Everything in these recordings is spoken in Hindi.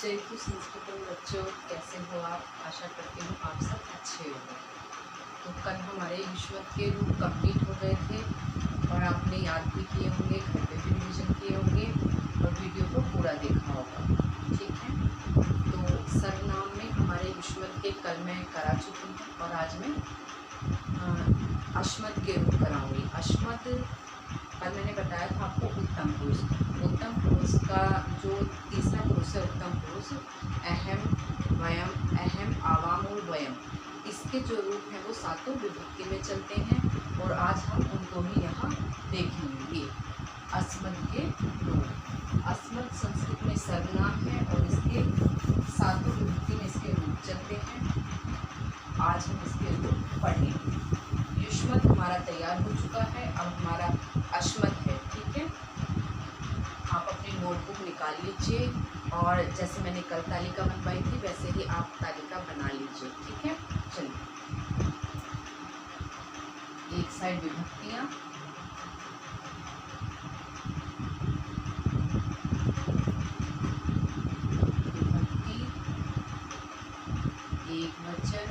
जयतु संस्कृतम बच्चों, कैसे हो आप? आशा करती हूँ आप सब अच्छे होंगे। तो कल हमारे युष्मत के रूप कंप्लीट हो गए थे और आपने याद भी किए होंगे, घर पे भी रिविजन किए होंगे और वीडियो को पूरा देखा होगा। ठीक है, तो सर्वनाम में हमारे युष्मत के कल मैं करा चुकी हूँ और आज मैं अश्मत के रूप कराऊंगी। अश्मत कल मैंने बताया था आपको उत्तम पुरुष। उत्तम पुरुष का जो तीसरा पुरुष है उत्तम पुरुष, अहम, वयम, अहम, आवाम और वयम, इसके जो रूप हैं वो सातों विभक्ति में चलते हैं और आज हम उनको ही यहाँ देखेंगे। अस्मत् के रूप, अस्मत् संस्कृत में सर्वनाम है और इसके सातों विभक्ति में इसके रूप चलते हैं। आज हम इसके रूप पढ़ेंगे। युष्मत हमारा तैयार हो चुका है, अब हमारा अश्मत है। ठीक है, आप अपनी नोटबुक निकाल लीजिए और जैसे मैंने कल तालिका बनवाई थी वैसे ही आप तालिका बना लीजिए। ठीक है, चलिए। एक साइड विभक्तियां, विभक्ति, एक वचन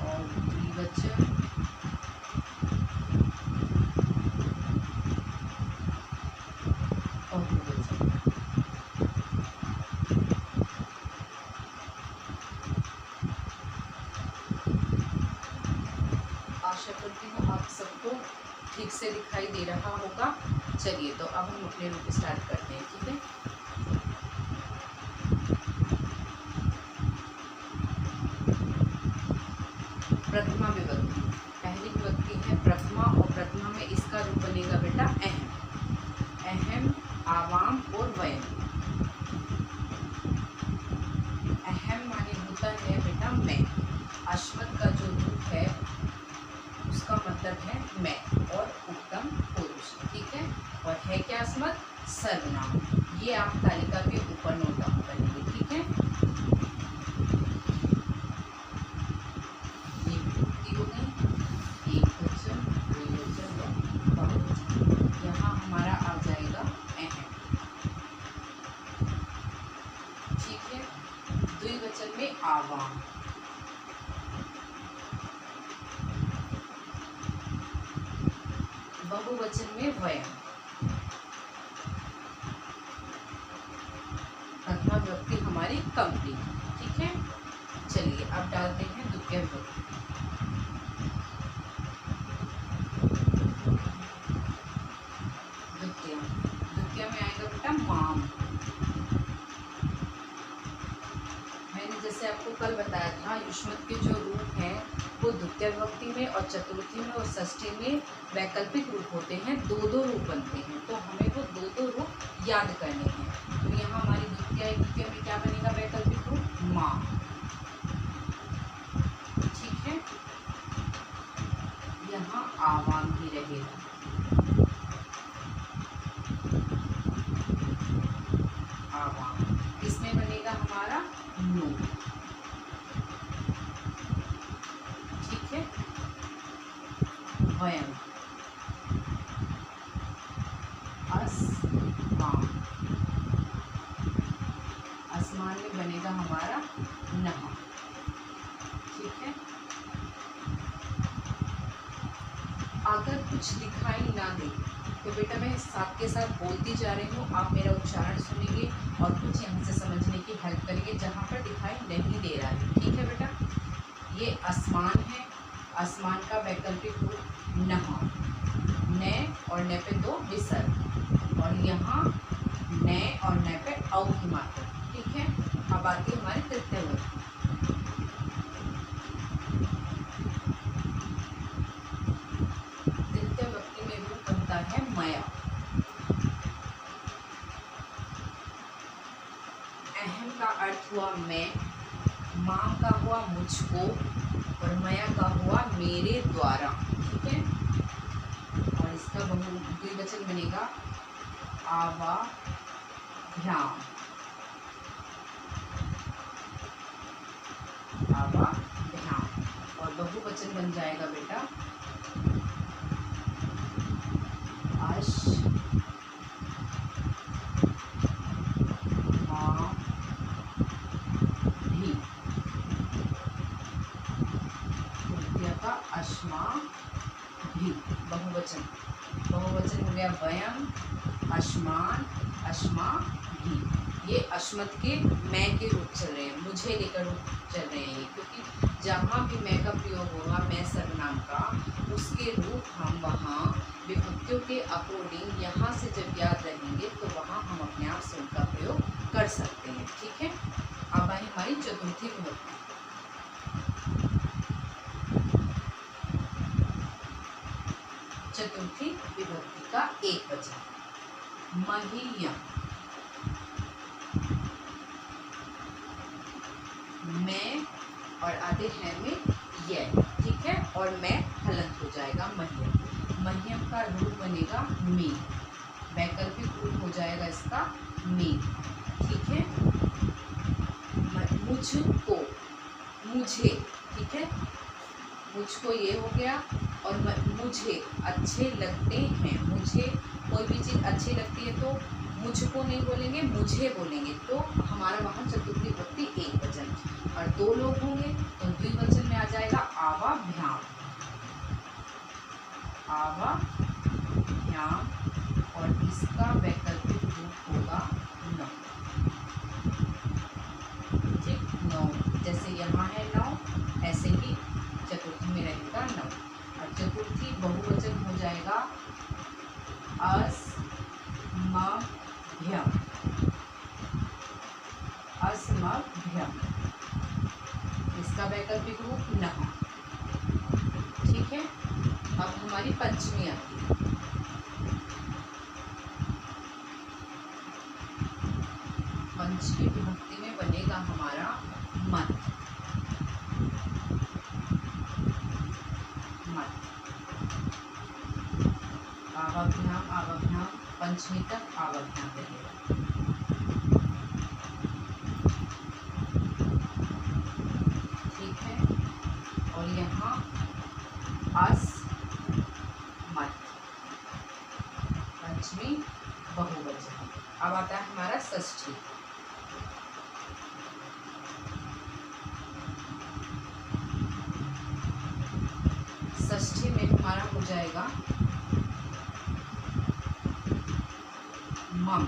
और द्विवचन, आशा करती हूँ आप सबको ठीक से दिखाई दे रहा होगा। चलिए, तो अब हम अपने रूप स्टार्ट करते हैं। ठीक है, प्रथमा विभक्ति, पहली विभक्ति है प्रथमा और प्रथमा में इसका रूप बनेगा बेटा अहम। अहम, आवाम और वयम। अहम माने होता है बेटा मैं। अश्मत का जो रूप है उसका मतलब है मैं और उत्तम पुरुष। ठीक है, और है क्या अस्मत? सर्वनाम। ये आप तालिका के ऊपर नोट डाउन करेंगे। ठीक है, ये विभक्ति हो गई, एक वचन, द्विवचन, बहुवचन। यहाँ हमारा आ जाएगा अहम। ठीक है, द्विवचन में आवाम, बहुवचन में वयम। प्रथमा विभक्ति हमारी कंप्लीट। ठीक है, चलिए अब डालते हैं द्वितीय विभक्ति। द्वितीय में आएगा बेटा माम। मैंने जैसे आपको कल बताया था युष्मत के जो रूप हैं वो द्वितीय विभक्ति में और चतुर्थी में और षष्ठी में वैकल्पिक रूप होते हैं। दो दो रूप बनते हैं, तो हमें वो दो दो रूप याद करने हैं। तो यहाँ हमारी द्वितीय में क्या बनेगा? वैकल्पिक रूप माँ। ठीक है, यहाँ आवाम ही रहेगा। आवाम, इसमें बनेगा हमारा नो। ठीक है, वयम, अस्मान, आसमान में बनेगा हमारा नह। ठीक है, अगर कुछ दिखाई ना दे तो बेटा मैं साथ के साथ बोलती जा रही हूँ, आप मेरा उच्चारण सुनेंगे और कुछ यहाँ से समझने की हेल्प करेंगे जहाँ पर दिखाई नहीं दे रहा है। ठीक है बेटा, ये आसमान है, आसमान का वैकल्पिक रूप नह, न और न पे दो विसर्ग और यहाँ न और न पे औ की मात्रा। ठीक है, अब आती है हमारी तृतीय विभक्ति। तृतीय विभक्ति में रूप बनता है मया। अहम का अर्थ हुआ मैं, मां का हुआ मुझको और मया का हुआ मेरे द्वारा। ठीक है, और इसका द्विवचन बनेगा आवाभ्याम। आवाभ्याम, और बहुवचन बन जाएगा बेटा अश गया वयम, अश्मान, अस्माभिः। ये अश्मत के मैं के रूप चल रहे हैं, मुझे लेकर रूप चल रहे हैं, क्योंकि जहाँ भी मैं का प्रयोग होगा, मैं सर्वनाम का, उसके रूप हम वहाँ विभक्तियों के अकॉर्डिंग यहाँ से जब याद रहेंगे तो वहाँ हम अपने आप से उनका प्रयोग कर सकते हैं। ठीक है, अब आई हमारी चतुर्थी विभक्ति। चतुर्थी विभक्ति का एक वचन मह्यम, मैं और आधे है में यह, ठीक है, और मैं हलंत हो जाएगा मह्यम। मह्यम का रूप बनेगा में, वैकल्पिक रूप हो जाएगा इसका में, ठीक है। मुझको, मुझे, ठीक है, मुझको ये हो गया, और मुझे अच्छे लगते हैं, मुझे कोई भी चीज़ अच्छी लगती है तो मुझको नहीं बोलेंगे, मुझे बोलेंगे, तो हमारा वहाँ चतुर्थी विभक्ति एक वचन। और दो लोग होंगे तो द्विवचन में आ जाएगा आवाभ्याम, आवाभ्याम, और इसका वैकल्पिक रूप होगा नौ, ठीक, नौ। जैसे यहाँ है नौ, ऐसे ही चतुर्थी में रहेगा नौ। और चतुर्थी बहुवचन हो जाएगा अस्मभ्यम, अस्मभ्यम, इसका वैकल्पिक रूप नः, ठीक है। अब हमारी पंचमी आती है। पंचमी विभक्ति में बनेगा हमारा मत, मत, आवाभ्याम, आवाभ्याम, पंचमी तक आवाभ्याम रहेगा। ठीक है, और यहाँ अस मत, पंचमी बहुवचन। अब आता है हमारा षष्ठी। षष्ठी में हमारा हो जाएगा मम,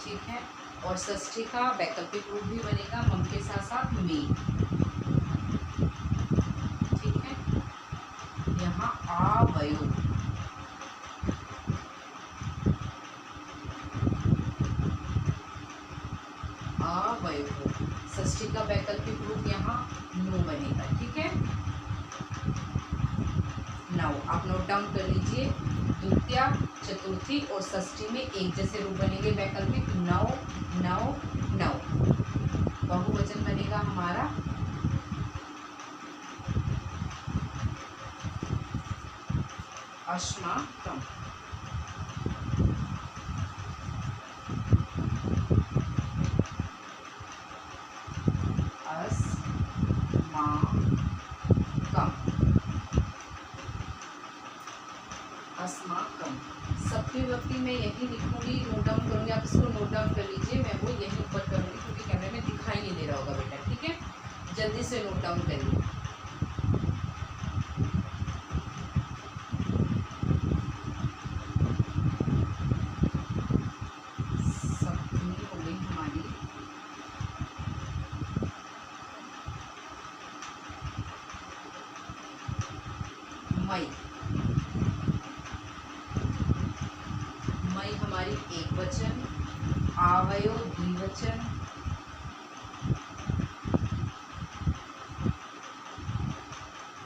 ठीक है, और षष्ठी का वैकल्पिक रूप भी बनेगा मम के साथ साथ में, ठीक है। यहाँ आवयो, आवयो, षष्ठी का वैकल्पिक रूप यहाँ नो बनेगा, ठीक है। नौ, आप नोट डाउन कर लीजिए, द्वितीया, चतुर्थी और षष्ठी में एक जैसे रूप बनेंगे वैकल्पिक, नौ, नौ, नौ। बहुवचन बनेगा हमारा अस्माकम, अस्माकम। सप्तमी विभक्ति में यही लिखूंगी, नोट डाउन करूंगी, आप इसको नोट डाउन कर लीजिए, मैं वो यही ऊपर करूंगी क्योंकि कैमरे में दिखाई नहीं दे रहा होगा बेटा, ठीक है, जल्दी से नोट डाउन करिए। सप्तमी हो गई हमारी मई, मई हमारी एक वचन, आवयो द्विवचन,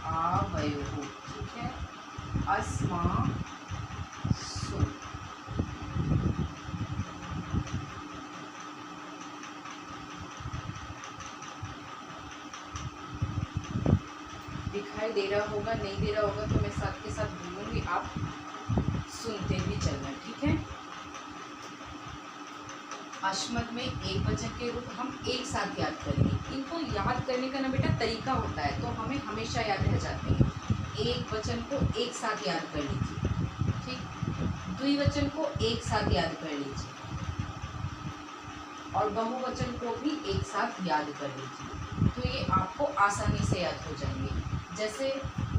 आवयो, ठीक है, अस्मासु, दिखाई दे रहा होगा, नहीं दे रहा होगा तो मैं साथ के साथ बोलूँगी, आप सुनते भी चलना, ठीक है। अस्मद में एक वचन के रूप हम एक साथ याद करेंगे, इनको याद करने का ना बेटा तरीका होता है, तो हमें हमेशा याद रह जाते हैं। एक वचन को एक साथ याद कर लीजिए, ठीक, द्विवचन को एक साथ याद कर लीजिए, और बहुवचन को भी एक साथ याद कर लीजिए, तो ये आपको आसानी से याद हो जाएंगे। जैसे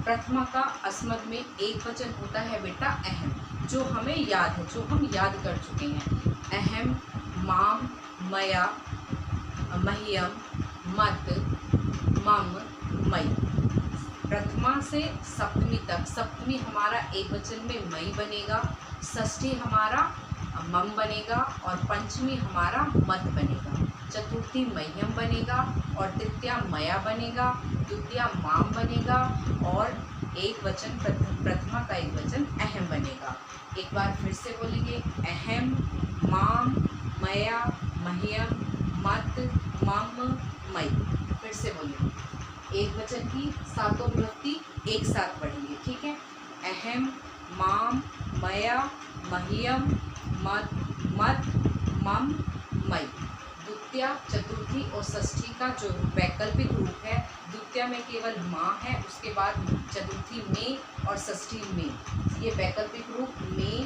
प्रथमा का अस्मद में एक वचन होता है बेटा अहम, जो हमें याद है, जो हम याद कर चुके हैं। अहम, माम, मया, मह्यम, मत, मम, मई। प्रथमा से सप्तमी तक, सप्तमी हमारा एक वचन में मई बनेगा, षष्ठी हमारा मम बनेगा और पंचमी हमारा मत बनेगा, चतुर्थी मह्यम बनेगा और तृतीया मया बनेगा, द्वितीया माम बनेगा और एक वचन प्रथमा का एक वचन अहम बनेगा। एक बार फिर से बोलेंगे, अहम, माम, मया, मह्यम, मत, मम, मई। फिर से बोलेंगे, एक वचन की सातों विभक्ति एक साथ पढ़ेंगे, ठीक है। अहम, माम, मया, मह्यम, मत, मम, मई। द्वितीया, चतुर्थी और षष्ठी का जो वैकल्पिक रूप है, द्वितीया में केवल माँ है, उसके बाद चतुर्थी में और षष्ठी में। ये वैकल्पिक रूप में,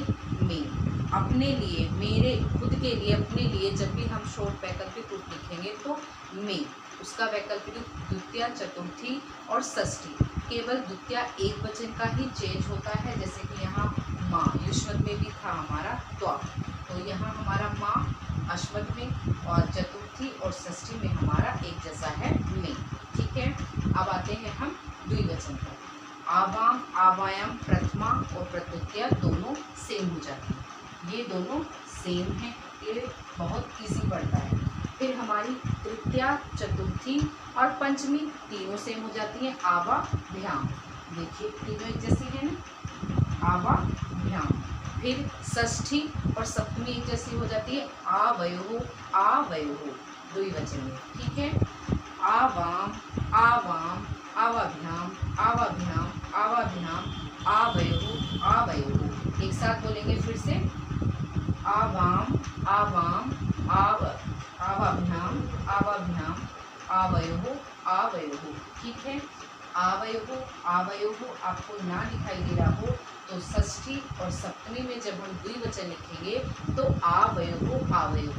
अपने लिए, मेरे खुद के लिए, अपने लिए, जब भी हम शॉर्ट वैकल्पिक रूप लिखेंगे तो में, उसका वैकल्पिक रूप द्वितीया, चतुर्थी और षष्ठी। केवल द्वितीया एक वचन का ही चेंज होता है, जैसे कि यहाँ माँ युष्मत में भी था हमारा त्वा, तो यहाँ हमारा माँ अश्वत में और चतुर्थी और षष्ठी में हमारा एक जैसा है में, ठीक है। अब आते हैं हम द्विवचन पर। आवाम, आवायाम, प्रथमा और प्रतुत्या दोनों सेम हो जाती हैं, ये दोनों सेम हैं, ये बहुत इजी पड़ता है। फिर हमारी तृतीया, चतुर्थी और पंचमी तीनों सेम हो जाती हैं, आवा, भ्याम। देखिए तीनों एक जैसी है ना, आवा, भ्याम। फिर षष्ठी और सप्तमी एक जैसी हो जाती है, आवयो, आवयो, द्विवचन में, ठीक है। आवाम, आवाम, आवाभ्याम, आवाभ्याम, आवाभ्याम, आवयो, आवयो। एक साथ बोलेंगे फिर से, आवाम, आवाम, आवाभ्याम, आवाभ्याम, आवयो, आवयो, ठीक है। आवयो, आवयो आपको ना दिखाई दे रहा हो तो षष्ठी और सप्तमी में जब हम द्विवचन लिखेंगे तो आवयो, आवयो।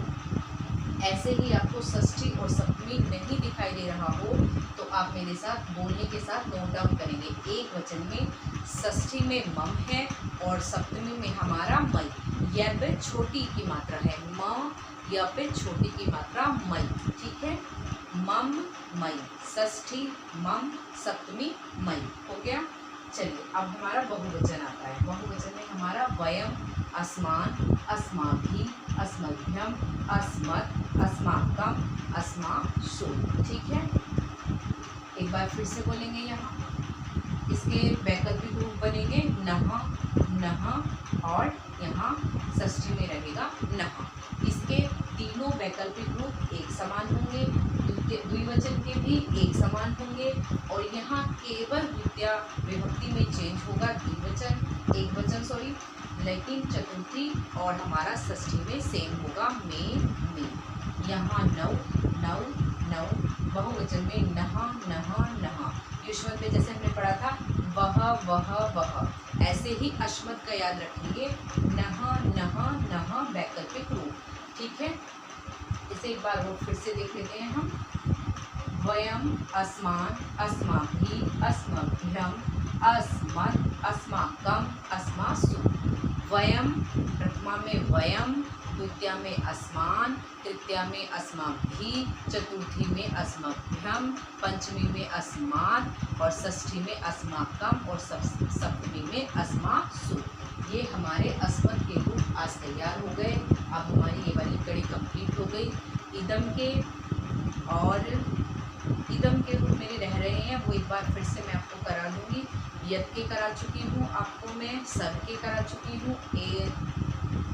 ऐसे ही आपको षष्ठी और सप्तमी नहीं दिखाई दे रहा हो तो आप मेरे साथ बोलने के साथ नोट डाउन करेंगे। एक वचन में षष्ठी में मम है और सप्तमी में हमारा मई, यह पे छोटी की मात्रा है, म या पे छोटी की मात्रा मई, ठीक है। मम, मई, षष्ठी मम, सप्तमी मई, हो गया। चलिए अब हमारा बहुवचन आता है। बहुवचन में हमारा वयम, अस्मान, अस्माभि, अस्मभ्यम, अस्मत्, अस्माकम, अस्मासु, ठीक है। एक बार फिर से बोलेंगे, यहाँ इसके वैकल्पिक रूप बनेंगे नह, नह और यहाँ षष्ठी में रहेगा नह। इसके तीनों वैकल्पिक रूप एक समान होंगे, द्विवचन के भी एक समान होंगे और यहाँ केवल द्वितीया विभक्ति में चेंज होगा, द्विवचन एक वचन सॉरी, लेकिन चतुर्थी और हमारा षष्ठी में सेम होगा में। यहाँ नौ, नौ, नौ, बहुवचन में नह, नह, नह। युष्मत में जैसे हमने पढ़ा था वह, वह, वह, ऐसे ही अश्मत का याद रखेंगे, नह, नह, नह, वैकल्पिक रूप, ठीक है। इसे एक बार वो फिर से देख लेते हैं हम। वयम, अस्मान, अस्माभि, अस्मभ्यम, अस्मत्, अस्माकम, अस्मासु। वयम, प्रथमा में वयम, द्वितीया में अस्मान, तृतीया में अस्माभि, चतुर्थी में अस्मभ्यम, पंचमी में अस्मात् और षष्ठी में अस्माकम और सप्तमी में अस्मासु। ये हमारे अस्मत् के रूप आज तैयार हो गए। अब हमारी ये वाली कड़ी कंप्लीट हो गई। इदम के रूप मेरे रह रहे हैं, वो एक बार फिर से मैं आपको करा दूंगी। यत के करा चुकी हूँ आपको मैं, सब के करा चुकी हूँ,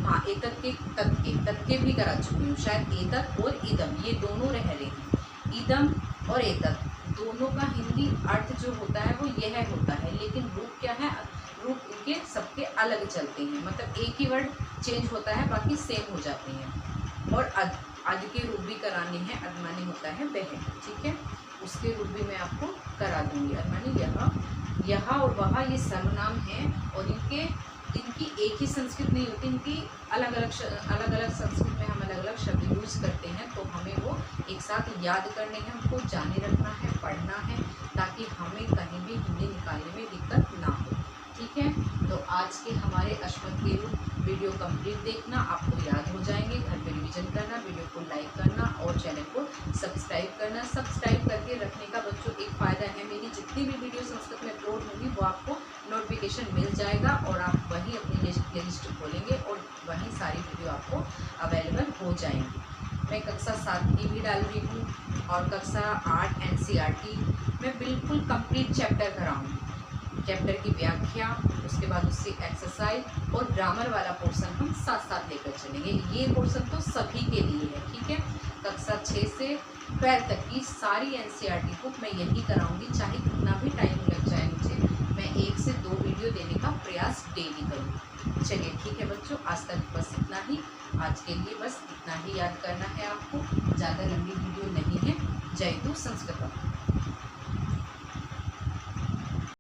हाँ एतत के, तत् के भी करा चुकी हूँ। शायद एतत और इदम ये दोनों रह रहे हैं। इदम और एतत दोनों का हिंदी अर्थ जो होता है वो यह होता है, लेकिन रूप क्या है, रूप इनके सबके अलग चलते हैं, मतलब एक ही वर्ड चेंज होता है, बाकी सेम हो जाते हैं। और अद के रूप भी कराने हैं, अदमानी होता है वह, ठीक है, उसके रूप भी मैं आपको करा दूंगी। अदमानी यह और वह ये सर्वनाम हैं और इनके इनकी एक ही संस्कृत नहीं होती, इनकी अलग अलग संस्कृत में हम अलग अलग शब्द यूज़ करते हैं, तो हमें वो एक साथ याद करने हैं, उनको जाने रखना है, पढ़ना है, ताकि हमें कहीं भी हिंदी निकालने में दिक्कत ना हो। ठीक है, तो आज के हमारे अश्वत्थ केरू वीडियो कंप्लीट देखना, आपको याद हो जाएंगे। घर पे रिवीजन करना, वीडियो को लाइक करना और चैनल को सब्सक्राइब करना। सब्सक्राइब करके रखने का बच्चों एक फ़ायदा है, मेरी जितनी भी वीडियो संस्कृत में अपलोड होगी वो आपको नोटिफिकेशन मिल जाएगा और आप वहीं अपनी प्ले लिस्ट खोलेंगे और वहीं सारी वीडियो आपको अवेलेबल हो जाएंगी। मैं कक्षा 7 की भी डाल रही हूँ और कक्षा 8 NCERT मैं बिल्कुल कंप्लीट चैप्टर कराऊँगी। चैप्टर की व्याख्या, उसके बाद उससे एक्सरसाइज और ग्रामर वाला पोर्शन हम साथ साथ लेकर चलेंगे। ये पोर्शन तो सभी के लिए है। ठीक है, कक्षा 6 से 12 तक की सारी NCERT बुक मैं यही कराऊंगी, चाहे कितना भी टाइम लग जाए मुझे, मैं 1 से 2 वीडियो देने का प्रयास डेली करूँगी। चलिए ठीक है बच्चों, आज तक बस इतना ही। आज के लिए बस इतना ही याद करना है आपको, ज़्यादा लंबी वीडियो नहीं है। जय हिंद संस्कृत।